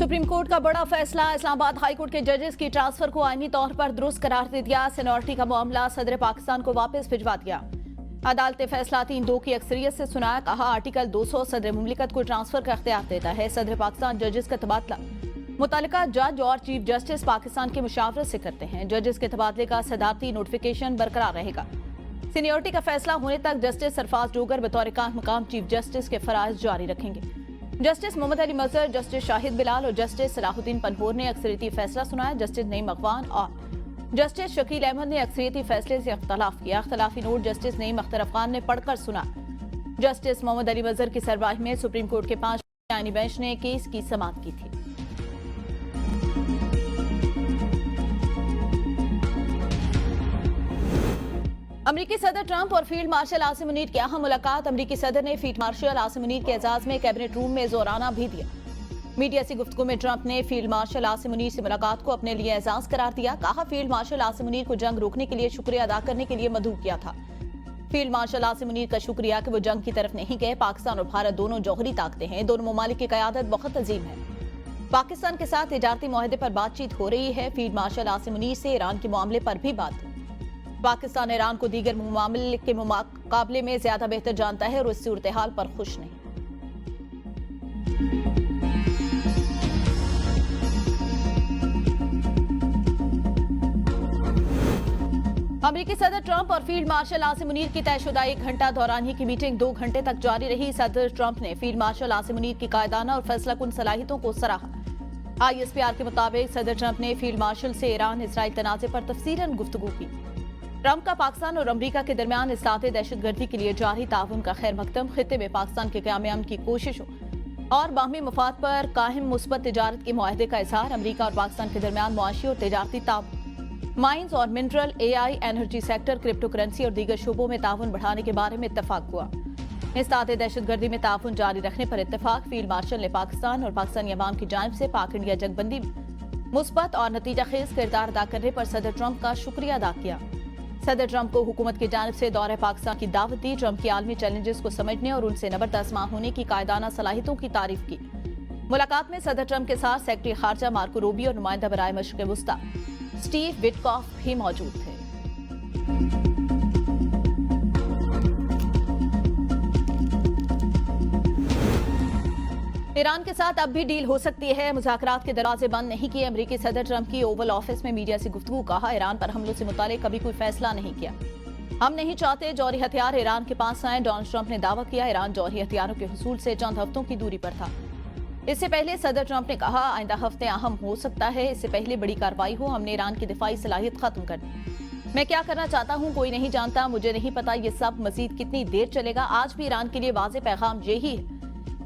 Supreme court का बड़ा फैसला। इस्लामाबाद हाई कोर्ट के जजेस की ट्रांसफर को आईनी तौर पर दुरुस्त करार दे दिया। सीनियरिटी का मामला सदर पाकिस्तान को वापस भिजवा दिया। अदालत ने फैसला 3-2 की अक्सरियत से सुनाया। कहा आर्टिकल 200 सदर मुमलिकत को ट्रांसफर का इख्तियार देता है। सदर पाकिस्तान जजेस का तबादला मुतल्लिका जज और चीफ जस्टिस पाकिस्तान के मुशावरत से करते हैं। जजेस के तबादले का सदारती नोटिफिकेशन बरकरार रहेगा। सीनियरिटी का फैसला होने तक जस्टिस सरफराज डोगर बतौर मकाम चीफ जस्टिस के फराइज जारी रखेंगे। जस्टिस मोहम्मद अली मजहर, जस्टिस शाहिद बिलाल और जस्टिस सलाहुद्दीन पनहोर ने अक्सरियती फैसला सुनाया। जस्टिस नईम अखवान और जस्टिस शकील अहमद ने अक्सरियती फैसले से इख्तलाफ किया। इख्तलाफी नोट जस्टिस नईम अख्तर अफगान ने पढ़कर सुना। जस्टिस मोहम्मद अली मजहर की सरबराही में सुप्रीम कोर्ट के 5 आईनी बेंच ने केस की समाअत की थी। अमरीकी सदर ट्रंप और फील्ड मार्शल आसिम मुनीर की अहम मुलाकात। अमरीकी सदर ने फील्ड मार्शल आसिम मुनीर के एजाज में कैबिनेट रूम में जोराना भी दिया। मीडिया से गुफ्तगू में ट्रंप ने फील्ड मार्शल आसिम मुनीर से मुलाकात को अपने लिए एजाज करार दिया। कहा फील्ड मार्शल आसिम मुनीर को जंग रोकने के लिए शुक्रिया अदा करने के लिए मदऊ किया था। फील्ड मार्शल आसिम मुनीर का शुक्रिया कि वो जंग की तरफ नहीं गए। पाकिस्तान और भारत दोनों जौहरी ताकतें हैं। दोनों ममालिक की क़यादत बहुत अजीम है। पाकिस्तान के साथ तिजारती मुआहदे पर बातचीत हो रही है। फील्ड मार्शल आसिम मुनीर से ईरान के मामले पर भी बात। पाकिस्तान ईरान को दीगर मामले के मुकाबले में ज्यादा बेहतर जानता है और इस सूरत हाल पर खुश नहीं। अमरीकी सदर ट्रंप और फील्ड मार्शल आसिम मुनीर की तयशुदा 1 घंटा दौरानिये की मीटिंग 2 घंटे तक जारी रही। सदर ट्रंप ने फील्ड मार्शल आसिम मुनीर की कायदाना और फैसलाकुन सलाहियतों को सराहा। ISPR के मुताबिक सदर ट्रंप ने फील्ड मार्शल से ईरान इसराइल तनाज़े पर तफसीलन गुफ्तगू की। ट्रंप का पाकिस्तान और अमरीका के दरमियान इस्लाते दहशतगर्दी के लिए जारी ताउन का खैर मकदम। खित्ते में पाकिस्तान के क़याम अमन की कोशिशों और बाहमी मफाद पर कायम मुस्बत तिजारत के मुआहदे का इज़हार। अमरीका और पाकिस्तान के दरमियान मुआशी और तिजारती ताउन, माइंस और mineral, AI, energy sector, crypto currency और दीगर शोबों में ताउन बढ़ाने के बारे में इत्तफाक हुआ। इस्लाते दहशतगर्दी में ताउन जारी रखने पर इत्तफाक। फील्ड मार्शल ने पाकिस्तान और पाकिस्तानी अवाम की जानिब से पाक इंडिया जंगबंदी मुस्बत और नतीजा खेज किरदार अदा करने पर सदर ट्रंप का शुक्रिया अदा किया। सदर ट्रंप को हुकूमत की जानिब से दौरे पाकिस्तान की दावत दी। ट्रंप की आलमी चैलेंजेस को समझने और उनसे नबरदस्त होने की कायदाना सलाहियतों की तारीफ की। मुलाकात में सदर ट्रंप के साथ सेक्रेटरी खारजा मार्को रूबियो और नुमाइंदा बराए मशरिक़ वुस्ता स्टीव विटकॉफ भी मौजूद थे। ईरान के साथ अब भी डील हो सकती है। मुज़ाकरात के दरवाजे बंद नहीं किए। अमरीकी सदर ट्रंप की ओवल ऑफिस में मीडिया से गुफ्तगू। कहा ईरान पर हमलों से मुतालिक कभी कोई फैसला नहीं किया। हम नहीं चाहते जौहरी हथियार ईरान के पास आए। डोनाल्ड ट्रंप ने दावा किया ईरान जौहरी हथियारों के हुसूल से चंद हफ्तों की दूरी पर था। इससे पहले सदर ट्रंप ने कहा आइंदा हफ्ते अहम हो सकता है। इससे पहले बड़ी कार्रवाई हो। हमने ईरान की दिफाई सलाहियत खत्म कर दी। मैं क्या करना चाहता हूं कोई नहीं जानता। मुझे नहीं पता ये सब मजीद कितनी देर चलेगा। आज भी ईरान के लिए वाज़ेह पैगाम यही है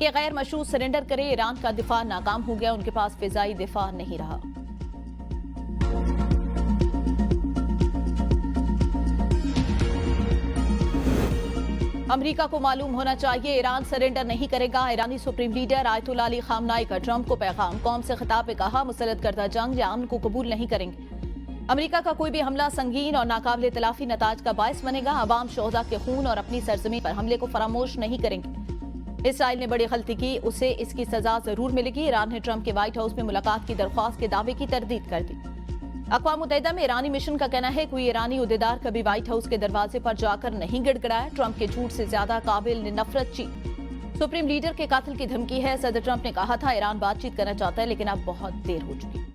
कि गैर मशरूत सरेंडर करे। ईरान का दिफा नाकाम हो गया। उनके पास फिजाई दिफा नहीं रहा। अमरीका को मालूम होना चाहिए ईरान सरेंडर नहीं करेगा। ईरानी supreme leader Ayatollah Ali Khamenei का ट्रंप को पैगाम। कौम से खिताब में कहा मुसल्लत करदा जंग या अमन को कबूल नहीं करेंगे। अमरीका का कोई भी हमला संगीन और नाकाबिले तलाफी नताज का बायस बनेगा। अवाम शोहदा के खून और अपनी सरजमी पर हमले को फरामोश नहीं करेंगे। इसराइल ने बड़ी गलती की, उसे इसकी सजा जरूर मिलेगी। ईरान ने ट्रंप के व्हाइट हाउस में मुलाकात की दरख्वास्त के दावे की तरदीद कर दी। अक़वाम मुत्तहिदा में ईरानी मिशन का कहना है कोई ईरानी उहदेदार कभी व्हाइट हाउस के दरवाजे पर जाकर नहीं गिड़गिड़ाया। ट्रंप के झूठ से ज्यादा काबिल नफरत चीज सुप्रीम लीडर के कातिल की धमकी है। सदर ट्रंप ने कहा था ईरान बातचीत करना चाहता है लेकिन अब बहुत देर हो चुकी।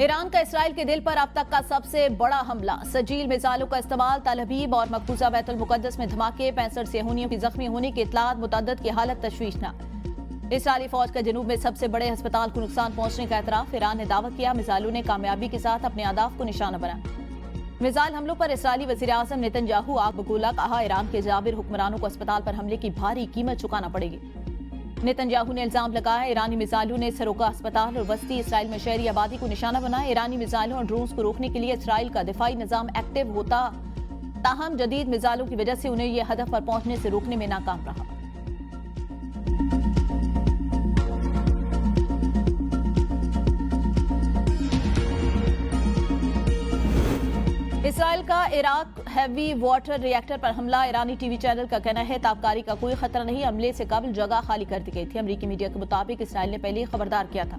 ईरान का इसराइल के दिल पर अब तक का सबसे बड़ा हमला। सजील मिसाइलों का इस्तेमाल। तल अबीब और मकबूजा बैतुल मुकद्दस में धमाके। 65 सियाहोनियों की जख्मी होने की इत्तलात। मुतअद्दिद की हालत तशवीशनाक। इसराइली फौज का जनूब में सबसे बड़े अस्पताल को नुकसान पहुंचने का एतराफ। ईरान ने दावा किया मिसाइलों ने कामयाबी के साथ अपने अहदाफ को निशाना बनाया। मिसाइल हमलों पर इसराइली वज़ीर आज़म नेतन्याहू आग बगूला। कहा ईरान के जाबिर हुक्मरानों को अस्पताल पर हमले की भारी कीमत चुकाना पड़ेगी। नेतन्याहू ने इल्जाम लगाया ईरानी मिसाइलों ने सरोका अस्पताल और वस्ती इसराइल में शहरी आबादी को निशाना बनाया। ईरानी मिसाइलों और ड्रोन्स को रोकने के लिए इसराइल का दिफाई निजाम एक्टिव होता, ताहम जदीद मिसाइलों की वजह से उन्हें यह हदफ पर पहुंचने से रोकने में नाकाम रहा। इसराइल का इराक हैवी वाटर रिएक्टर पर हमला। ईरानी टीवी चैनल का कहना है ताबकारी का कोई खतरा नहीं, हमले से कबल जगह खाली कर दी गई थी। अमरीकी मीडिया के मुताबिक इसराइल ने पहले ही खबरदार किया था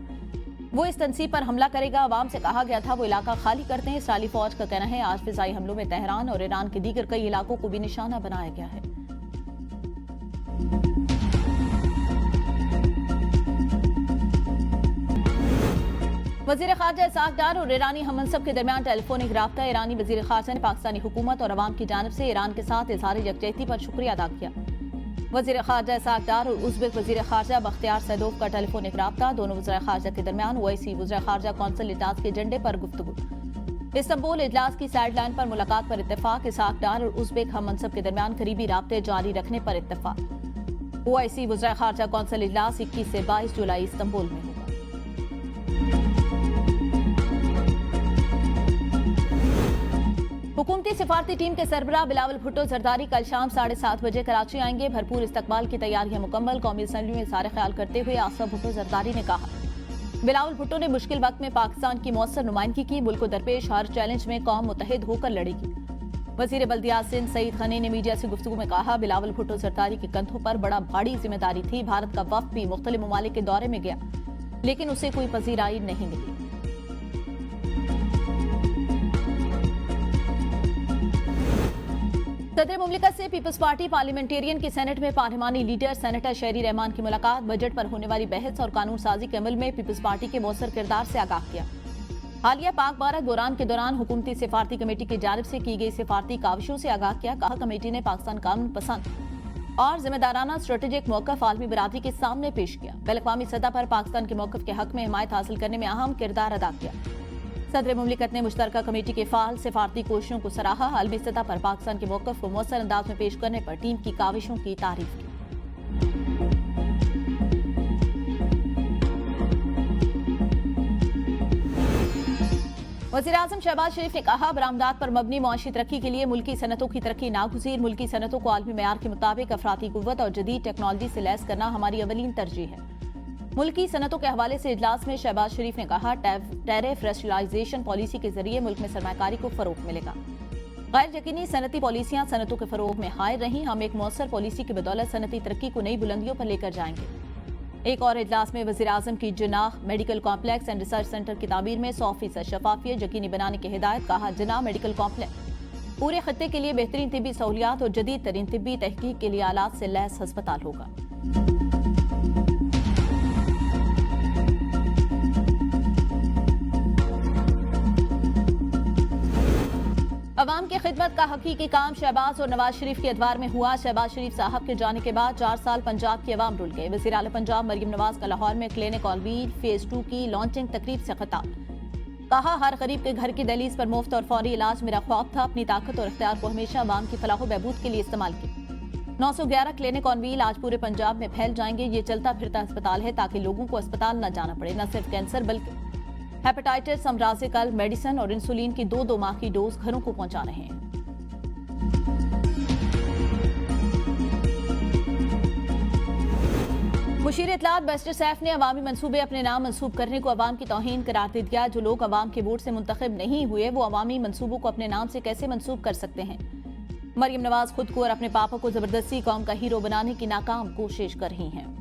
वो इस तंसीब पर हमला करेगा। अवाम से कहा गया था वो इलाका खाली करते हैं। इसराइली फौज का कहना है आज फिजाई हमलों में तेहरान और ईरान के दीगर कई इलाकों को भी निशाना बनाया गया है। वजीर खारजा इसाक डार और ईरानी हममनसब के दरमियान टेलीफोनिक राब्ता। ईरानी वजीर खारजा ने पाकिस्तानी हुकूमत और अवाम की जानिब से ईरान के साथ इजहार यकजहती पर शुक्रिया अदा किया। वजीर खारजा इसाक डार और उज़्बेक वजीर खारजा बख्तियार सैदोव का टेलीफोनिक राब्ता। दोनों वज़ीर खारजा के दरमियान ओआईसी वज़ीर खारजा कौंसिल इजलास के एजेंडे पर गुफ्तगू। इस्तांबुल इजलास की साइड लाइन पर मुलाकात पर इत्तेफाक। इसाक डार और उज़्बेक हममनसब के दरमियान करीबी राब्ते जारी रखने पर इत्तेफाक। ओआईसी वज़ीर खारजा कौंसिल इजलास 21 से 22 जुलाई इस्तांबुल में होगा। हुकूमती सिफारती टीम के सरबराह बिलावल भुट्टो जरदारी कल शाम 7:30 बजे कराची आएंगे। भरपूर इस्तकबाल की तैयारियां मुकम्मल। कौमी असम्बली में सारे ख्याल करते हुए आसिफ भुट्टो जरदारी ने कहा बिलावल भुट्टो ने मुश्किल वक्त में पाकिस्तान की मौसर नुमाइंदगी की। मुल्क को दरपेश हर चैलेंज में कौम मुतहिद होकर लड़ेगी। वजीर बल्दियात सिंध सईद खनी ने मीडिया से गुफ्तगू में कहा बिलावल भुट्टो जरदारी के कंधों पर बड़ा भारी जिम्मेदारी थी। भारत का वफ्द भी मुख्तलिफ ममालिक के दौरे में गया लेकिन उसे कोई पजीराई नहीं मिली। सदर मुमलिकत से पीपल्स पार्टी पार्लियामेंटेरियन की सेनेट में पार्लिमानी लीडर सेनेटर शहरी रहमान की मुलाकात। बजट पर होने वाली बहस और कानून साजी के अमल में पीपल्स पार्टी के मौसर किरदार से आगाह किया। हालिया पाक भारत बहरान के दौरान हुकूमती सिफारती कमेटी की जानिब से की गई सिफारती काविशों से आगाह किया। कहा कमेटी ने पाकिस्तान कानून पसंद और जिम्मेदाराना स्ट्रेटेजिक मौकफ आलमी बरादरी के सामने पेश किया। बैन-अक़वामी सतह पर पाकिस्तान के मौकफ के हक में हिमायत हासिल करने में अहम किरदार अदा किया। सदर मुमलिकत ने मुश्तरका कमेटी के फाल सिफारती कोशिशों को सराहा। आलमी सतह पर पाकिस्तान के मौकफ को मौसर अंदाज में पेश करने पर टीम की काविशों की तारीफ की। वज़ीर-ए-आज़म शहबाज शरीफ ने कहा बरामदात पर मबनी मुआशी तरक्की के लिए मुल्की सनतों की तरक्की नागुज़ीर। मुल्की सनतों को आलमी मेयार के मुताबिक अफराती कुव्वत और जदीद टेक्नोलॉजी से लैस करना हमारी अवलीन तरजीह है। मुल्की सनतों के हवाले से इजलास में शहबाज शरीफ ने कहा टैरिफ रेशनलाइजेशन पॉलिसी के जरिए मुल्क में सरमाकारी को फरोग मिलेगा। गैर यकीनी सनती पॉलिसियां सनतों के फरोग में हायर रही। हम एक मौसर पॉलिसी की बदौलत सनती तरक्की को नई बुलंदियों पर लेकर जाएंगे। एक और इजलास में वज़ीर-ए-आज़म की Jinnah medical complex and research centre की तामीर में 100% शफाफियत यकीनी बनाने की हिदायत। कहा जिनाह मेडिकल कॉम्प्लेक्स पूरे खत्ते के लिए बेहतरीन तिब्बी सहूलियात और जदीद तरीन तिब्बी तहकीक के लिए आलात से लैस अस्पताल होगा। अवाम की खिदमत का हकीकी काम शहबाज और नवाज शरीफ के अदवार में हुआ। शहबाज शरीफ साहब के जाने के बाद 4 साल पंजाब की अवाम रुल गए। वज़ीर आला पंजाब मरियम नवाज का लाहौर में क्लिनिक ऑलवील फेज 2 की लॉन्चिंग तकरीब से खिताब। कहा हर गरीब के घर की दहलीज पर मुफ्त और फौरी इलाज मेरा ख्वाब था। अपनी ताकत और इख्तियार को हमेशा अवाम की फलाह बहबूद के लिए इस्तेमाल की। 911 क्लिनिक ऑलवील आज पूरे पंजाब में फैल जाएंगे। ये चलता फिरता अस्पताल है ताकि लोगों को अस्पताल न जाना पड़े। न सिर्फ कैंसर बल्कि हेपेटाइटिस, अमराज़े कल्ब, मेडिसिन और इंसुलिन की 2-2 माह की डोज घरों को पहुंचा रहे हैं। मुशीर इत्तलात बैरिस्टर सैफ ने अवामी मंसूबे अपने नाम मंसूब करने को अवाम की तौहीन करार दे दिया। जो लोग अवाम के वोट से मुंतखब नहीं हुए वो अवामी मंसूबों को अपने नाम से कैसे मंसूब कर सकते हैं। मरियम नवाज खुद को और अपने पापा को जबरदस्ती कौम का हीरो बनाने की नाकाम कोशिश कर रही हैं।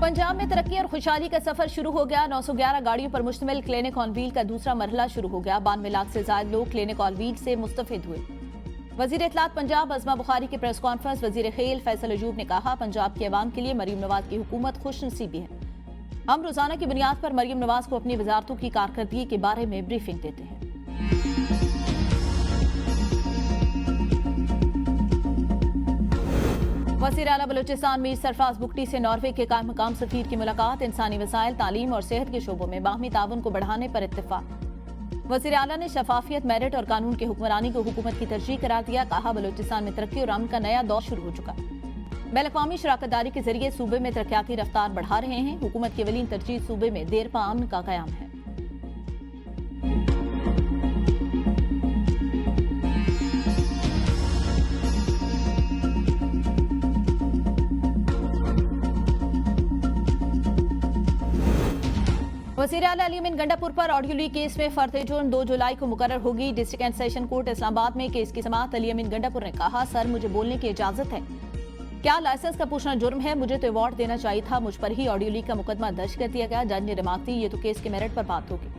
पंजाब में तरक्की और खुशहाली का सफर शुरू हो गया। 911 गाड़ियों पर मुश्तमिल क्लिनिक ऑन व्हील का दूसरा मरहला शुरू हो गया। 92 लाख से ज्यादा लोग क्लिनिक ऑन व्हील से मुस्तफिद हुए। वजीर इत्तलात पंजाब अज़मा बुखारी की प्रेस कॉन्फ्रेंस। वजीर खेल फैसल अजूब ने कहा पंजाब की अवाम के लिए मरियम नवाज की हुकूमत खुशनसीबी है। हम रोजाना की बुनियाद पर मरियम नवाज को अपनी वजारतों की कारकर्दगी के बारे में ब्रीफिंग देते हैं। वज़ीर आला बलूचिस्तान मीर सरफराज बुगटी से नॉर्वे के कायम मकाम सफीर की मुलाकात। इंसानी वसाइल, तालीम और सेहत के शोबों में बाहमी ताउन को बढ़ाने पर इत्तेफाक। वज़ीर आला ने शफाफियत, मेरिट और कानून की हुक्मरानी को हुकूमत की तरजीह करार दिया। कहा बलूचिस्तान में तरक्की और अमन का नया दौर शुरू हो चुका। बैन-अक़वामी शराकतदारी के जरिए सूबे में तरक्याती रफ्तार बढ़ा रहे हैं। हुकूमत की अवलीन तरजीह सूबे में देरपा अमन का क़याम है। वज़ीर आला अली अमीन गंडापुर पर ऑडियो लीक केस में फर्द जुर्म 2 जुलाई को मुकर्रर होगी। District and session court Islamabad में केस की समाअत अली अमीन गंडापुर ने कहा, सर मुझे बोलने की इजाजत है, क्या लाइसेंस का पूछना जुर्म है? मुझे तो अवार्ड देना चाहिए था, मुझ पर ही ऑडियो लीक का मुकदमा दर्ज कर दिया गया। जज ने रिमार्क दी, ये तो केस के मेरिट पर बात होगी,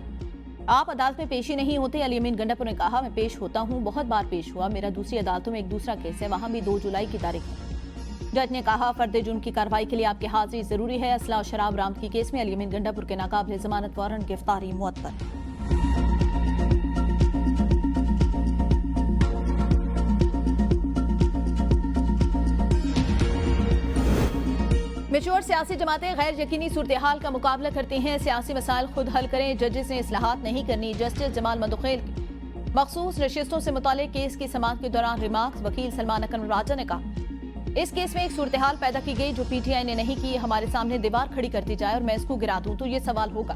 आप अदालत में पेशी नहीं होते। अली अमीन गंडापुर ने कहा, मैं पेश होता हूँ, बहुत बार पेश हुआ, मेरा दूसरी अदालतों में एक दूसरा केस है, वहां भी 2 जुलाई की तारीख है। जज ने कहा, फर्द जुर्म की कार्रवाई के लिए आपकी हाजिरी जरूरी है। असला और शराब बरामदगी केस में अली अमीन गंडापुर के नाकाबिल जमानत वारंट गिरफ्तारी मुअत्तल। मेच्योर सियासी जमातें गैर यकीनी सूरत हाल का मुकाबला करती हैं, सियासी मसाइल खुद हल करें, जजेस ने इस्लाहात नहीं करनी। जस्टिस जमाल मंदुखेल की मखसूस नशिस्तों से मुताल्लिक केस की समाअत के दौरान रिमार्क्स। वकील सलमान अकरम राजा ने कहा, इस केस में एक सूरत हाल पैदा की गई जो पीटीआई ने नहीं की। हमारे सामने दीवार खड़ी कर दी जाए और मैं इसको गिरा दूं तो ये सवाल होगा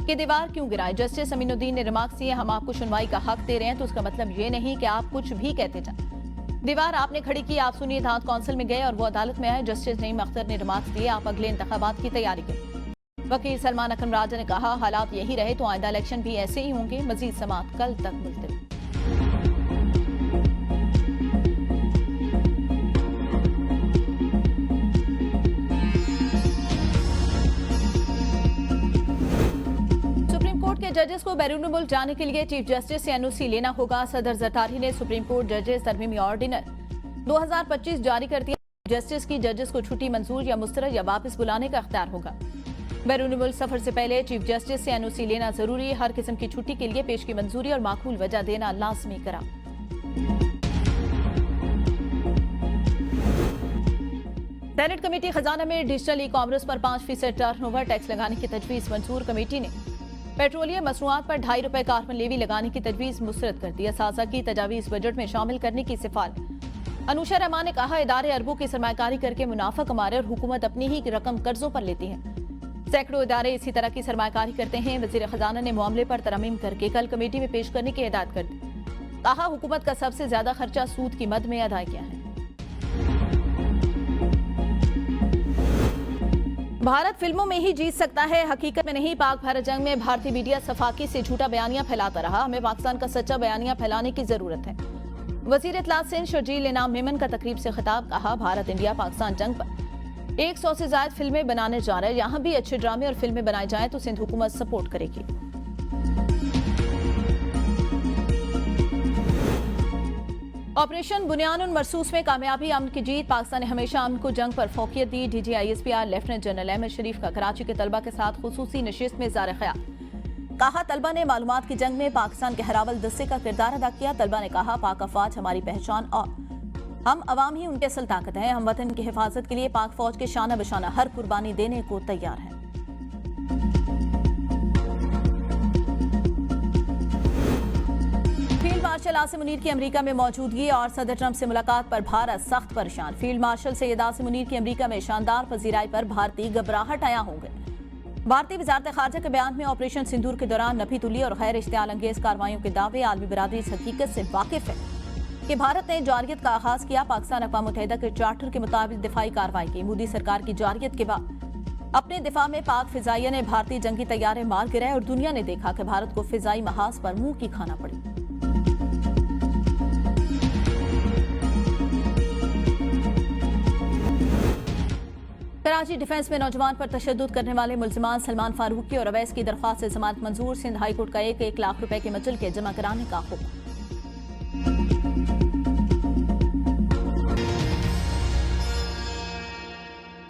कि दीवार क्यों गिराए। जस्टिस अमीनुद्दीन ने रिमार्क्स दिए, हम आपको सुनवाई का हक दे रहे हैं तो उसका मतलब ये नहीं कि आप कुछ भी कहते जाए। दीवार आपने खड़ी की, आप सुनिए, दाद काउंसिल में गए और वो अदालत में आए। जस्टिस नईम अख्तर ने रिमार्क्स दिए, आप अगले इंतखाबात की तैयारी करें। वकील सलमान अकरम राजा ने कहा, हालात यही रहे तो आइंदा इलेक्शन भी ऐसे ही होंगे। मजीद समाअत कल तक मुलतवी। के जजेस को बैरून मुल्क जाने के लिए चीफ जस्टिस से एनओसी लेना होगा। सदर जरदारी ने सुप्रीम कोर्ट जजेस तरमीमी ऑर्डिनर 2025 जारी कर दिया। जस्टिस की जजेस को छुट्टी मंजूर या मुस्तरद या वापस बुलाने का अख्तियार होगा। बैरून मुल्क सफर से पहले चीफ जस्टिस से एनओसी लेना जरूरी। हर किस्म की छुट्टी के लिए पेश की मंजूरी और माकूल वजह देना लाजमी करा। सेनेट कमेटी खजाना में डिजिटल ई कॉमर्स पर 5% टर्नओवर टैक्स लगाने की तजवीज मंजूर। कमेटी ने पेट्रोलियम मसनूआत पर ₹2.5 कार्बन लेवी लगाने की तजवीज मुस्तरद कर दी। असासा की तजावीज बजट में शामिल करने की सिफारिश। अनुशा रहमान ने कहा, इदारे अरबों की सरमायाकारी करके मुनाफा कमा रहे और हुकूमत अपनी ही रकम कर्जों पर लेती है। सैकड़ों इदारे इसी तरह की सरमायाकारी करते हैं। वजीर खजाना ने मामले पर तरमीम करके कल कमेटी में पेश करने की हिदायत कर दी। कहा, हुकूमत का सबसे ज्यादा खर्चा सूद की मद में अदा किया है। भारत फिल्मों में ही जीत सकता है, हकीकत में नहीं। पाक भारत जंग में भारतीय मीडिया सफाकी से झूठा बयानिया फैलाता रहा, हमें पाकिस्तान का सच्चा बयानिया फैलाने की जरूरत है। वजीर इत्तलात सिंध शर्जील इनाम मेमन का तकरीब से खिताब। कहा, भारत इंडिया पाकिस्तान जंग पर 100 से ज्यादा फिल्में बनाने जा रहे हैं, यहाँ भी अच्छे ड्रामे और फिल्में बनाए जाएं तो सिंध हुकूमत सपोर्ट करेगी। ऑपरेशन बुनियानुन मरसूस में कामयाबी, अमन की जीत। पाकिस्तान ने हमेशा अमन को जंग पर फोकियत दी। DGISPR लेफ्टिनेंट जनरल अहमद शरीफ का कराची के तलबा के साथ खुसूसी नशिस्त में ज़ाहिर ख्याल। कहा, तलबा ने मालूमात की जंग में पाकिस्तान के हरावल दस्ते का किरदार अदा किया। तलबा ने कहा, पाक अफवाज हमारी पहचान और हम अवाम ही उनकी असल ताकत है। हम वतन की हिफाजत के लिए पाक फौज के शाना बशाना हर कुर्बानी देने को तैयार हैं। फील्ड मार्शल आसिम मुनीर की अमेरिका में मौजूदगी और सदर ट्रंप से मुलाकात पर भारत सख्त परेशान। फील्ड मार्शल सैयद आसिम मुनीर की अमेरिका में शानदार पजीराई पर भारतीय घबराहट आया होंगे। भारतीय वजारत खारजा के बयान में ऑपरेशन सिंदूर के दौरान नफी तुली और गैर इश्तियाल अंगेज कार्रवाइयों के दावे। आलमी बिरादरी इस हकीकत से वाकिफ है कि भारत ने जारियत का आगाज किया। पाकिस्तान अक़वाम मुत्तहिदा के चार्टर के मुताबिक दिफाई कार्रवाई की। मोदी सरकार की जारियत के बाद अपने दिफा में पाक फिजाइया ने भारतीय जंगी तैयारे मार गिराए और दुनिया ने देखा कि भारत को फिजाई महाज पर मुंह की खाना पड़ी। कराची डिफेंस में नौजवान पर तशद्दुद करने वाले मुल्जिमान सलमान फारूकी और अवैस की दरख्वास्त से जमानत मंजूर। सिंध हाईकोर्ट का 1 लाख रुपए के मुचल के जमा कराने का हुक्म।